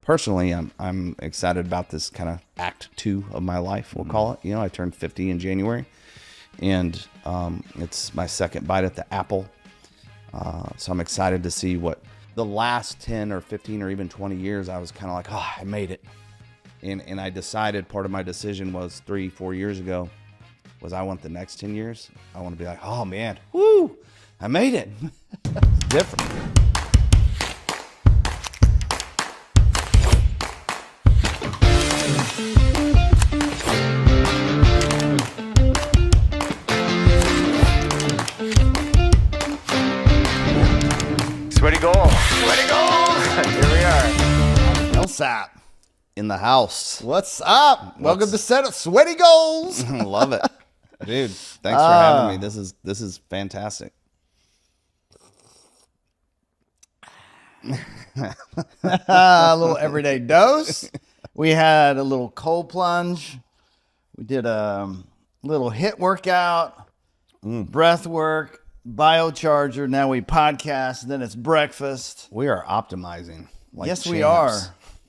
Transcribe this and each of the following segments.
personally, I'm excited about this kind of act 2 of my life, we'll call it. I turned 50 in January, and it's my second bite at the apple. So I'm excited to see what the last 10 or 15 or even 20 years, I was kind of like, oh, I made it. And I decided, part of my decision was 3-4 years ago, was I want the next 10 years. I want to be like, oh man, woo, I made it. It's different. Sweaty goals. Sweaty goals. Here we are. Millsap. In the house. What's up? Welcome to Set Up Sweaty Goals. Love it. Dude, thanks for having me. This is fantastic. A little everyday dose. We had a little cold plunge. We did a little HIIT workout, breath work, biocharger. Now we podcast. Then it's breakfast. We are optimizing. Like Yes, champs. we are.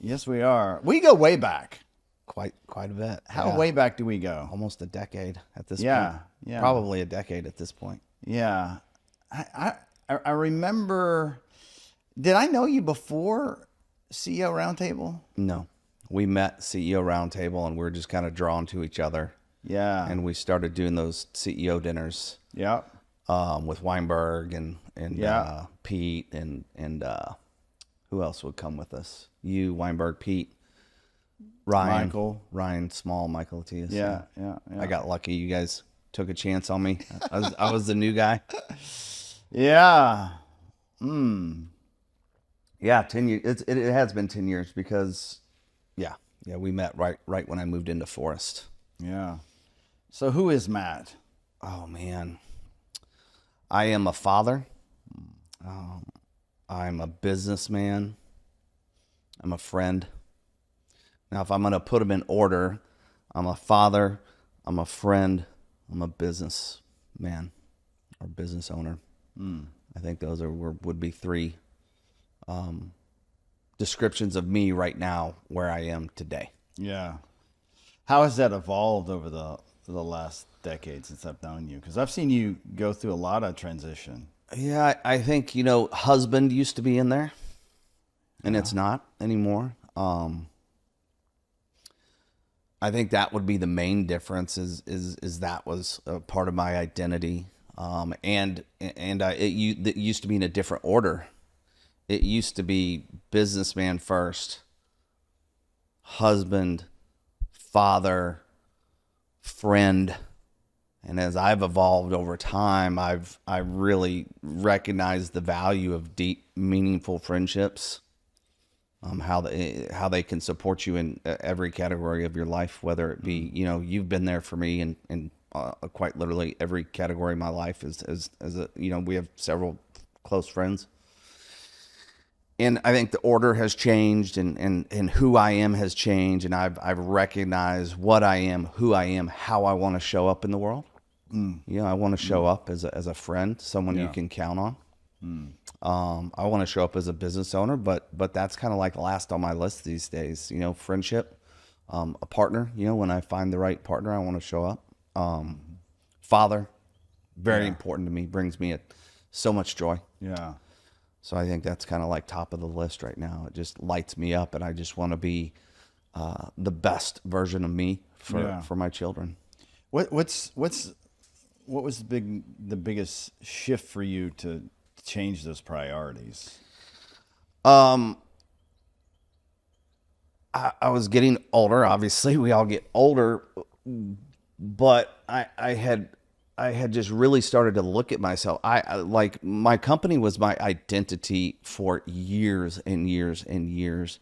Yes, we are. We go way back. Quite a bit. How way back do we go? Almost a decade at this Yeah, point. yeah. Probably a decade at this point. Yeah. I remember, did I know you before CEO Roundtable? No. We met CEO Roundtable and we were just kind of drawn to each other. Yeah. And we started doing those CEO dinners Yeah. with Weinberg and Yeah. Pete and who else would come with us? You, Weinberg, Pete, Ryan, Ryan Small, Michael Atias. Yeah. I got lucky. You guys took a chance on me. I was the new guy. Yeah. Yeah, 10 years. It has been 10 years because, yeah, we met right when I moved into Forest. Yeah. So who is Matt? Oh man, I am a father. I'm a businessman. I'm a friend. Now, if I'm going to put them in order, I'm a father, I'm a friend, I'm a businessman or business owner. I think those would be 3 descriptions of me right now where I am today. Yeah. How has that evolved over the last decade since I've known you? Because I've seen you go through a lot of transition. Yeah, I think, husband used to be in there, and it's not anymore. I think that would be the main difference is that was a part of my identity. It used to be in a different order. It used to be businessman first, husband, father, friend. And as I've evolved over time, I've really recognized the value of deep, meaningful friendships. How they can support you in every category of your life, whether it be, you've been there for me in quite literally every category of my life as we have several close friends. And I think the order has changed and who I am has changed. And I've recognized what I am, who I am, how I want to show up in the world. I want to show up as a friend, someone you can count on. I want to show up as a business owner, but that's kind of like last on my list these days. Friendship, a partner. When I find the right partner, I want to show up. Father, very important to me. Brings me so much joy. Yeah. So I think that's kind of like top of the list right now. It just lights me up, and I just want to be the best version of me for my children. What was the biggest shift for you to change those priorities? I was getting older. Obviously, we all get older, but I had just really started to look at myself. Like my company was my identity for years and years and years.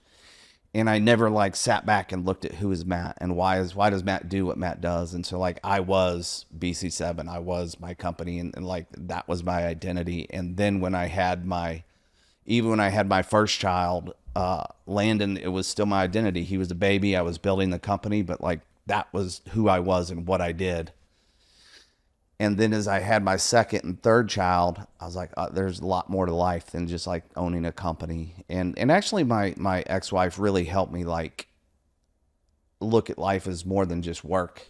And I never sat back and looked at who is Matt and why does Matt do what Matt does. And so I was BC7, I was my company and that was my identity. And then when I had my first child, Landon, it was still my identity. He was a baby. I was building the company, but that was who I was and what I did. And then as I had my second and third child, I was like, there's a lot more to life than just like owning a company. And actually my ex-wife really helped me like look at life as more than just work.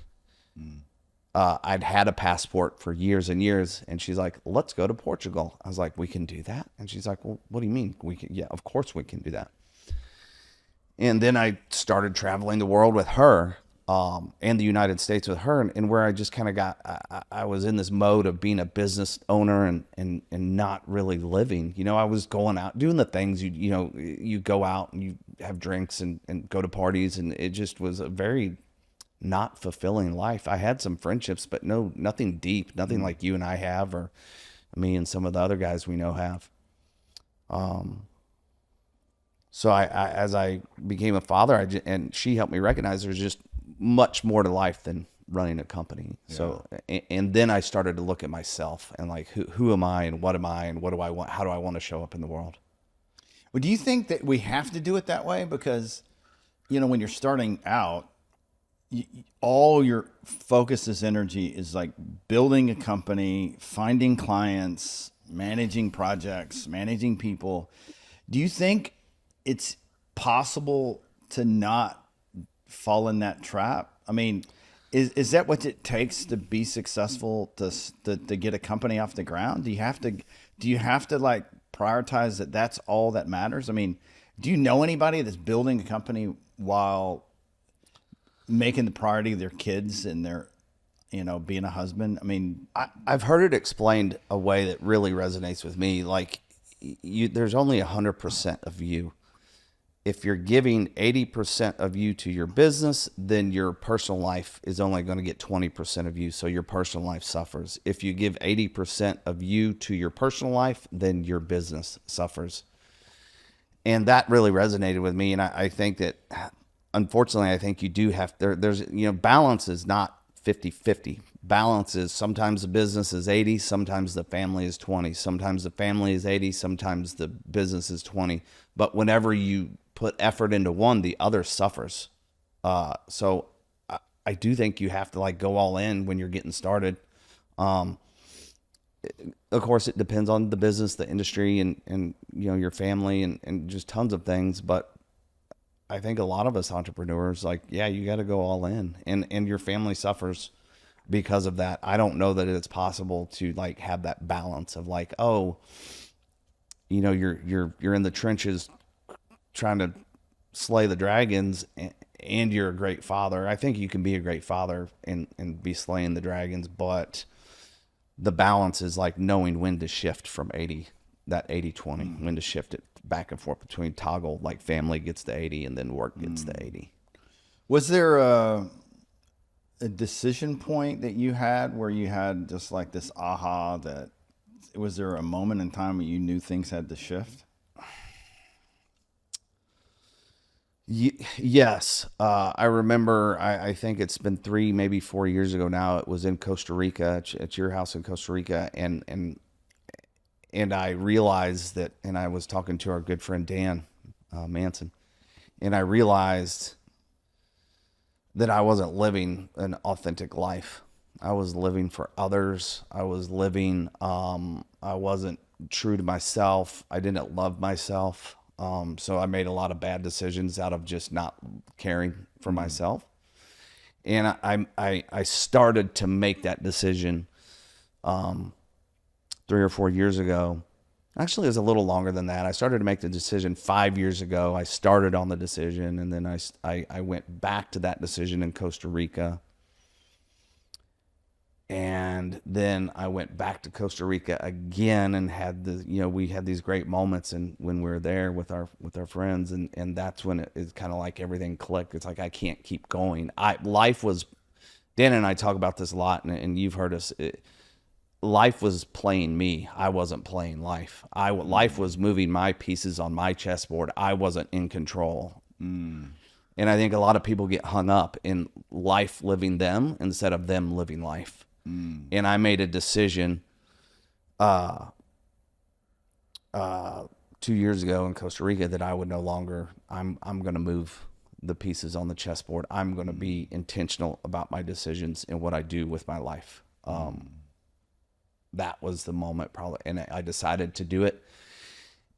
I'd had a passport for years and years, and she's like, let's go to Portugal. I was like, we can do that? And she's like, well, what do you mean? We can? Yeah, of course we can do that. And then I started traveling the world with her, and the United States with her, and where I just kind of I was in this mode of being a business owner and not really living. You know, I was going out, doing the things you go out and you have drinks and go to parties, and it just was a very not fulfilling life. I had some friendships, but nothing deep, nothing like you and I have, or me and some of the other guys we know have. So I as I became a father, and she helped me recognize there's just much more to life than running a company. Yeah. So, and then I started to look at myself and like, who am I and what am I and what do I want? How do I want to show up in the world? Well, do you think that we have to do it that way? Because, when you're starting out, all your focus is energy is like building a company, finding clients, managing projects, managing people. Do you think it's possible to not fall in that trap? I mean, is that what it takes to be successful to get a company off the ground? Do you have to like prioritize that that's all that matters? I mean, do you know anybody that's building a company while making the priority their kids and their, being a husband? I mean, I've heard it explained a way that really resonates with me. Like there's only 100% of you. If you're giving 80% of you to your business, then your personal life is only going to get 20% of you. So your personal life suffers. If you give 80% of you to your personal life, then your business suffers. And that really resonated with me. And I think that, unfortunately, I think you do have, there's, balance is not 50-50. Balance is sometimes the business is 80, sometimes the family is 20, sometimes the family is 80, sometimes the business is 20. But whenever you put effort into one, the other suffers. So I do think you have to like go all in when you're getting started. Of course, it depends on the business, the industry, and your family, and just tons of things. But I think a lot of us entrepreneurs, like, yeah, you got to go all in, and your family suffers because of that. I don't know that it's possible to like have that balance of like, oh, you're in the trenches trying to slay the dragons, and you're a great father. I think you can be a great father and be slaying the dragons, but the balance is like knowing when to shift from 80, that 80-20, when to shift it back and forth between toggle, like family gets the 80 and then work gets the 80. Was there a decision point that you had where you had just like this aha that, was there a moment in time when you knew things had to shift? Yes. I remember, I think it's been 3, maybe 4 years ago now. It was in Costa Rica, at your house in Costa Rica. And I realized that, and I was talking to our good friend, Dan Manson, and I realized that I wasn't living an authentic life. I was living for others. I was living, I wasn't true to myself. I didn't love myself. So I made a lot of bad decisions out of just not caring for myself. And I started to make that decision 3 or 4 years ago. Actually, it was a little longer than that. I started to make the decision 5 years ago. I started on the decision, and then I went back to that decision in Costa Rica. And then I went back to Costa Rica again and had we had these great moments, and when we were there with our friends, and that's when it's kind of like everything clicked. It's like, I can't keep going. Life was, Dan and I talk about this a lot, and you've heard us. Life was playing me. I wasn't playing life. Life was moving my pieces on my chessboard. I wasn't in control. And I think a lot of people get hung up in life living them instead of them living life. And I made a decision 2 years ago in Costa Rica that I would no longer, I'm going to move the pieces on the chessboard. I'm going to be intentional about my decisions and what I do with my life. that was the moment probably. And I decided to do it.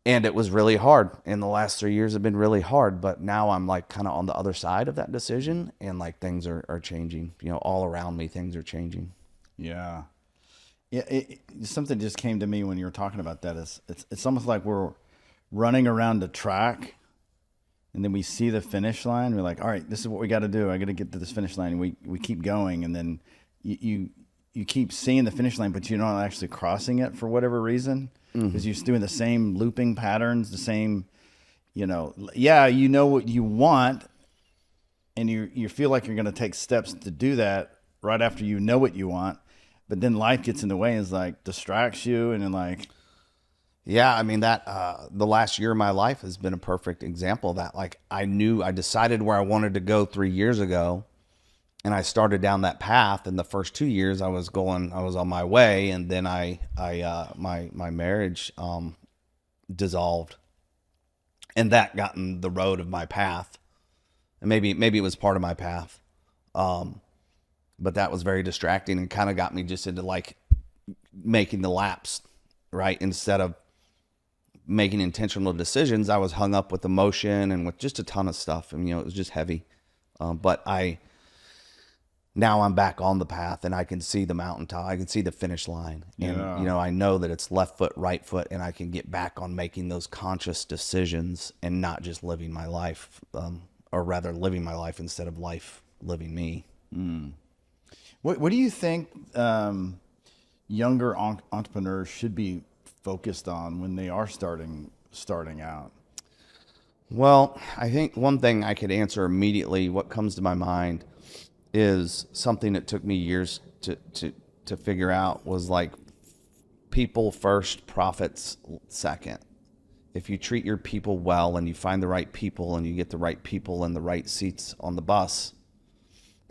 And it was really hard. And the last 3 years have been really hard. But now I'm like kind of on the other side of that decision. And like things are changing. You know, all around me, things are changing. Yeah. Yeah. Something just came to me when you were talking about that. It's almost like we're running around a track. And then we see the finish line. We're like, all right, this is what we got to do. I got to get to this finish line. And we keep going. And then you keep seeing the finish line, but you're not actually crossing it for whatever reason. Because you're doing the same looping patterns, the same, you know what you want, and you feel like you're going to take steps to do that right after you know what you want, but then life gets in the way and is like distracts you, and then like, yeah, I mean that the last year of my life has been a perfect example of that. Like I decided where I wanted to go 3 years ago. And I started down that path. In the first 2 years, I was on my way, and then my marriage dissolved, and that got in the road of my path. And maybe it was part of my path, but that was very distracting and kind of got me just into like making the laps, right? Instead of making intentional decisions, I was hung up with emotion and with just a ton of stuff, and it was just heavy. But now I'm back on the path, and I can see the mountaintop. I can see the finish line. And, I know that it's left foot, right foot, and I can get back on making those conscious decisions and not just living my life, or rather living my life instead of life living me. What do you think younger entrepreneurs should be focused on when they are starting out? Well, I think one thing I could answer immediately, what comes to my mind, is something that took me years to figure out, was like people first, profits second. If you treat your people well and you find the right people and you get the right people in the right seats on the bus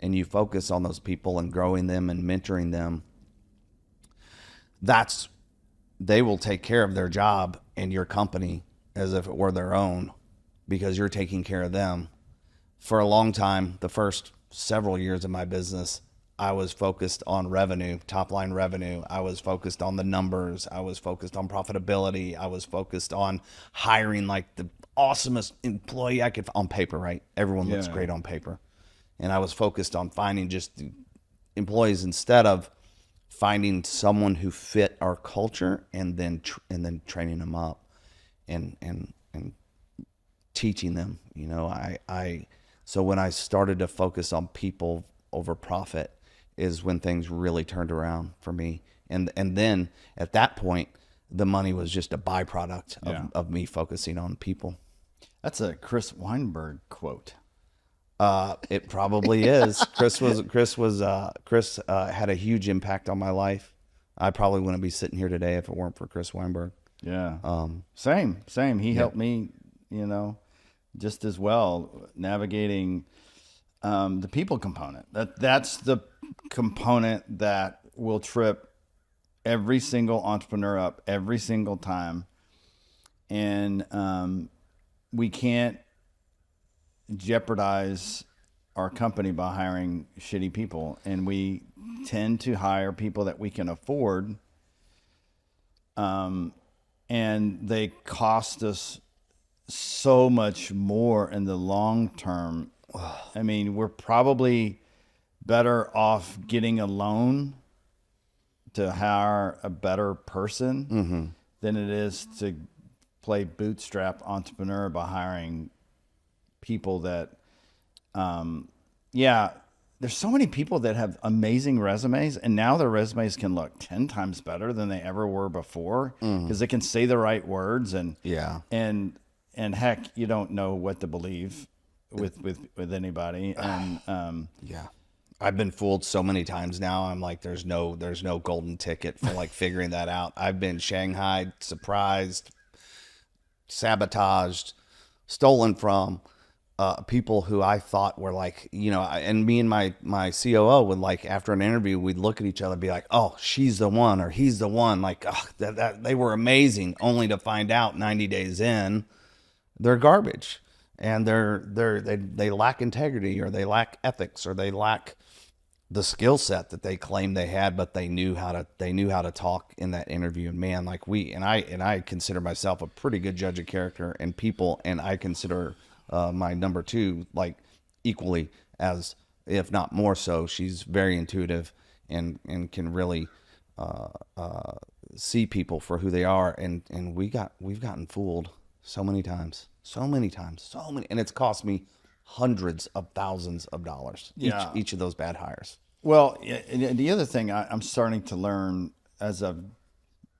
and you focus on those people and growing them and mentoring them, they will take care of their job and your company as if it were their own, because you're taking care of them. For a long time, the first several years of my business, I was focused on revenue, top line revenue. I was focused on the numbers. I was focused on profitability. I was focused on hiring like the awesomest employee I could on paper, right? Everyone looks great on paper. And I was focused on finding just the employees instead of finding someone who fit our culture and then training them up and teaching them. So when I started to focus on people over profit is when things really turned around for me. And then at that point, the money was just a byproduct of me focusing on people. That's a Chris Weinberg quote. It probably is. Chris had a huge impact on my life. I probably wouldn't be sitting here today if it weren't for Chris Weinberg. Yeah. Same. He helped me, just as well, navigating the people component. That's the component that will trip every single entrepreneur up every single time. And we can't jeopardize our company by hiring shitty people. And we tend to hire people that we can afford. And they cost us so much more in the long term. I mean, we're probably better off getting a loan to hire a better person than it is to play bootstrap entrepreneur by hiring people that, there's so many people that have amazing resumes, and now their resumes can look 10 times better than they ever were before because they can say the right words and heck, you don't know what to believe with anybody. And I've been fooled so many times now. I'm like, there's no golden ticket for like figuring that out. I've been shanghaied, surprised, sabotaged, stolen from people who I thought were like, and me and my COO would, like, after an interview, we'd look at each other and be like, oh, she's the one or he's the one. Like, oh, that they were amazing, only to find out 90 days in, they're garbage, and they lack integrity, or they lack ethics, or they lack the skill set that they claimed they had, but they knew how to talk in that interview. And man, like I consider myself a pretty good judge of character and people, and I consider my number two like equally as, if not more so. She's very intuitive and can really see people for who they are, and we've gotten fooled so many times, and it's cost me hundreds of thousands of dollars each of those bad hires. Well, and the other thing I'm starting to learn as I've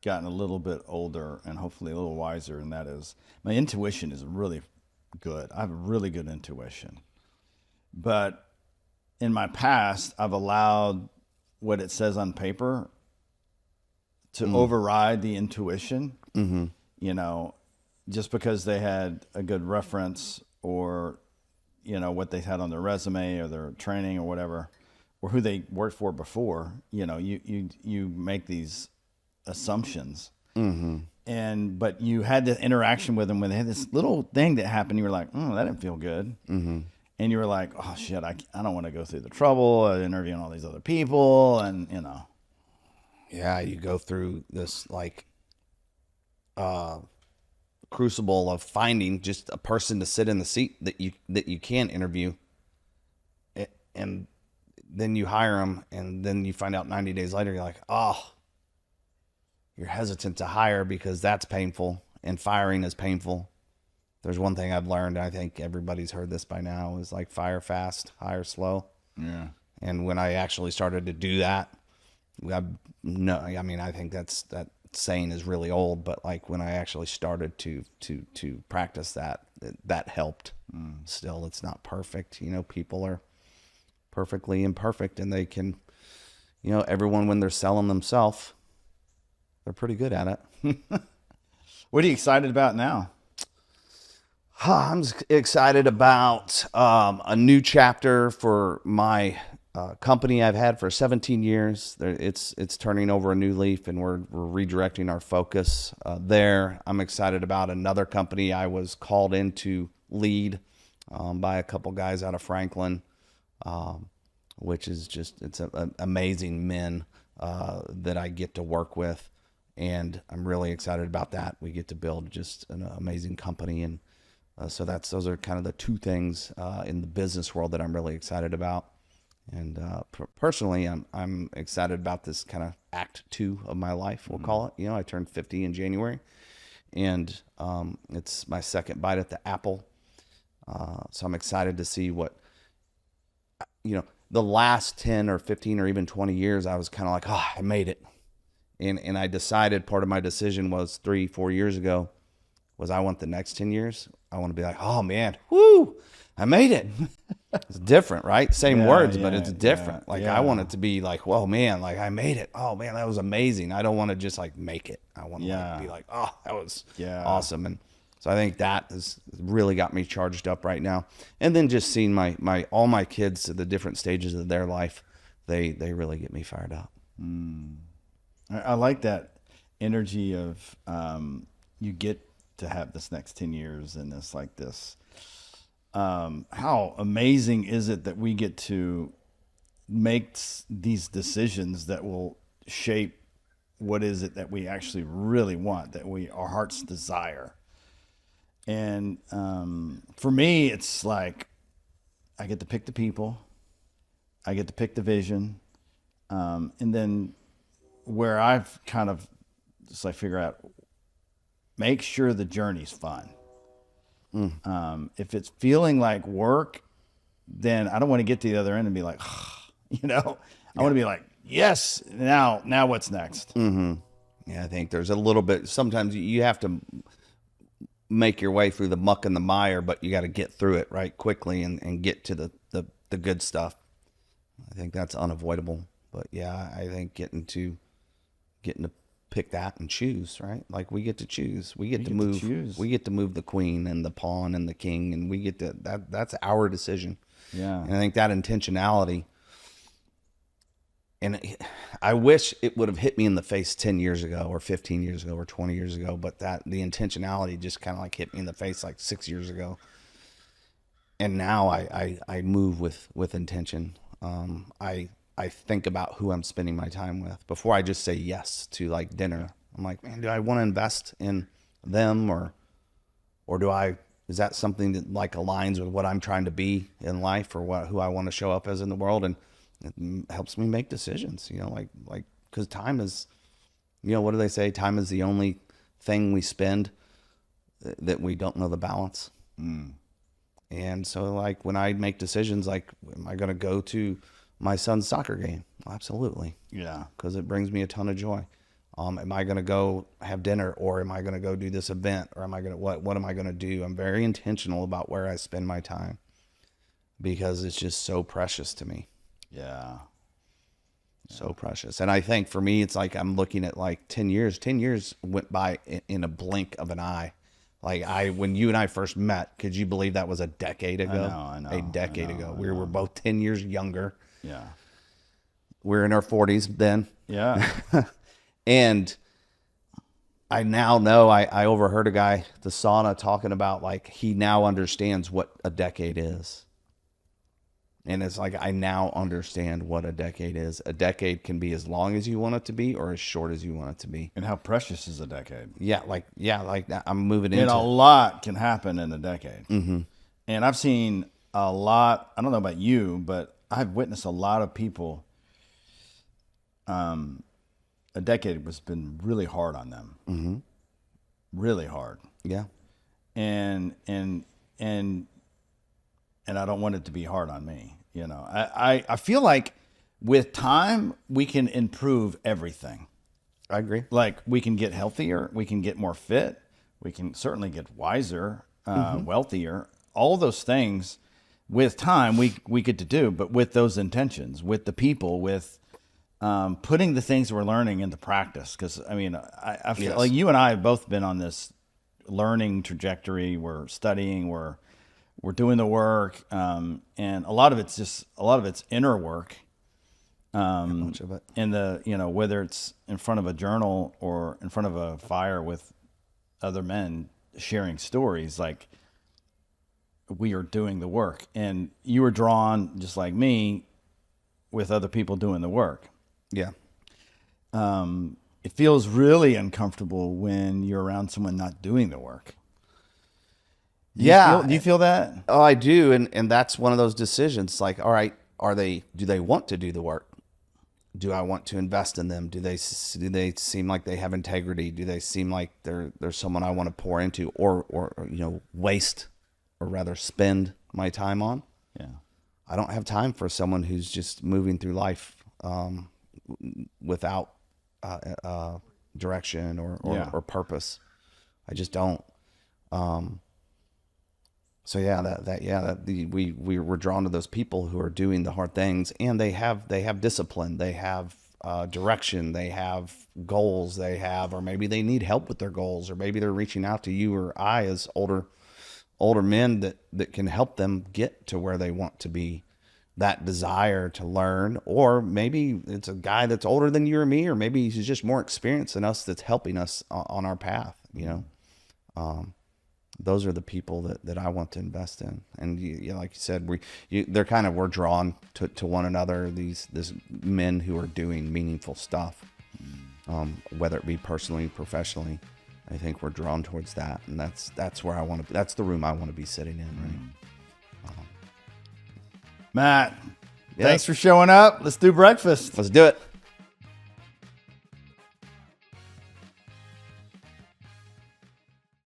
gotten a little bit older and hopefully a little wiser, and that is my intuition is really good. I have really good intuition. But in my past, I've allowed what it says on paper to override the intuition, you know, just because they had a good reference or, you know, what they had on their resume or their training or whatever, or who they worked for before. You know, you make these assumptions, but you had the interaction with them when they had this little thing that happened. You were like, that didn't feel good. And you were like, oh shit, I don't want to go through the trouble of interviewing all these other people. And, you know. Yeah, you go through this like crucible of finding just a person to sit in the seat that you can interview, and then you hire them, and then you find out 90 days later you're like, oh, you're hesitant to hire because that's painful, and firing is painful. There's one thing I've learned, I think everybody's heard this by now, is like fire fast, hire slow. Yeah. And when I actually started to do that, I think that saying is really old, but like when I actually started to practice that helped. Still, it's not perfect. You know, people are perfectly imperfect, and they can, you know, everyone when they're selling themselves, they're pretty good at it. What are you excited about now? I'm excited about a new chapter for my company I've had for 17 years. It's turning over a new leaf, and we're redirecting our focus there. I'm excited about another company I was called in to lead by a couple guys out of Franklin, which is it's amazing men that I get to work with, and I'm really excited about that. We get to build just an amazing company, and so those are kind of the two things in the business world that I'm really excited about. And personally, I'm excited about this kind of act 2 of my life, we'll call it. You know, I turned 50 in January, and it's my second bite at the apple. So I'm excited to see what, you know, the last 10 or 15 or even 20 years, I was kind of like, oh, I made it. And I decided, part of my decision was 3-4 years ago, was I want the next 10 years, I want to be like, oh man, whoo, I made it. It's different, right? Same words, but it's different. I want it to be like, whoa, man, like I made it. Oh man, that was amazing. I don't want to just like make it. I want to be like, oh, that was awesome. And so I think that has really got me charged up right now. And then just seeing all my kids at the different stages of their life, they really get me fired up. I like that energy of you get to have this next 10 years and this how amazing is it that we get to make these decisions that will shape what is it that we actually really want, that our heart's desire. And for me, it's like I get to pick the people, I get to pick the vision, and then where I've kind of just like figure out, make sure the journey's fun. If it's feeling like work, then I don't want to get to the other end and be like, you know, I want to be like, yes, now what's next? Yeah, I think there's a little bit, sometimes you have to make your way through the muck and the mire, but you got to get through it right quickly and get to the good stuff. I think that's unavoidable. But yeah, I think getting to pick that and choose, right? Like we get to choose. We get to move the queen and the pawn and the king, and we get to that's our decision. Yeah. And I think that intentionality, and I wish it would have hit me in the face 10 years ago or 15 years ago or 20 years ago, but the intentionality just kind of like hit me in the face like 6 years ago. And now I move with intention. I I think about who I'm spending my time with before I just say yes to like dinner. I'm like, man, do I want to invest in them or is that something that like aligns with what I'm trying to be in life or who I want to show up as in the world? And it helps me make decisions, like, cause time is, what do they say? Time is the only thing we spend that we don't know the balance. And so like when I make decisions, like, am I going to go to my son's soccer game? Well, absolutely. Yeah. Cause it brings me a ton of joy. Am I going to go have dinner or am I going to go do this event or am I going to, what am I going to do? I'm very intentional about where I spend my time because it's just so precious to me. Yeah. So precious. And I think for me, it's like, I'm looking at like 10 years went by in a blink of an eye. Like when you and I first met, could you believe that was a decade ago? I know. A decade ago. We were both 10 years younger. Yeah. We're in our 40s then. Yeah. And I now know I overheard a guy at the sauna talking about like he now understands what a decade is. And it's like I now understand what a decade is. A decade can be as long as you want it to be or as short as you want it to be. And how precious is a decade? Yeah, like that. I'm moving into And a lot can happen in a decade. Mm-hmm. And I've seen a lot, I don't know about you, but I've witnessed a lot of people a decade has been really hard on them. Mm-hmm. Really hard. Yeah. And I don't want it to be hard on me. I feel like with time we can improve everything. I agree. Like we can get healthier, we can get more fit, we can certainly get wiser, wealthier. All those things with time we get to do, but with those intentions, with the people, with putting the things we're learning into practice. Because I mean, I feel like you and I have both been on this learning trajectory. We're studying, we're doing the work, and a lot of it's inner work. Much of it. In the whether it's in front of a journal or in front of a fire with other men sharing stories, like we are doing the work, and you were drawn just like me with other people doing the work. Yeah. It feels really uncomfortable when you're around someone not doing the work. Do you feel that? Oh, I do. And that's one of those decisions. Like, all right, do they want to do the work? Do I want to invest in them? Do they seem like they have integrity? Do they seem like they're someone I want to pour into or waste or rather spend my time on? Yeah. I don't have time for someone who's just moving through life without direction or purpose. I just don't. So we were drawn to those people who are doing the hard things, and they have discipline, they have direction, they have goals, or maybe they need help with their goals, or maybe they're reaching out to you or I as older men that can help them get to where they want to be. That desire to learn, or maybe it's a guy that's older than you or me, or maybe he's just more experienced than us that's helping us on our path. Those are the people that I want to invest in. And like you said, we're drawn to one another. These men who are doing meaningful stuff, whether it be personally, professionally. I think we're drawn towards that, and that's where I want to. That's the room I want to be sitting in. Right. Matt, thanks for showing up. Let's do breakfast. Let's do it.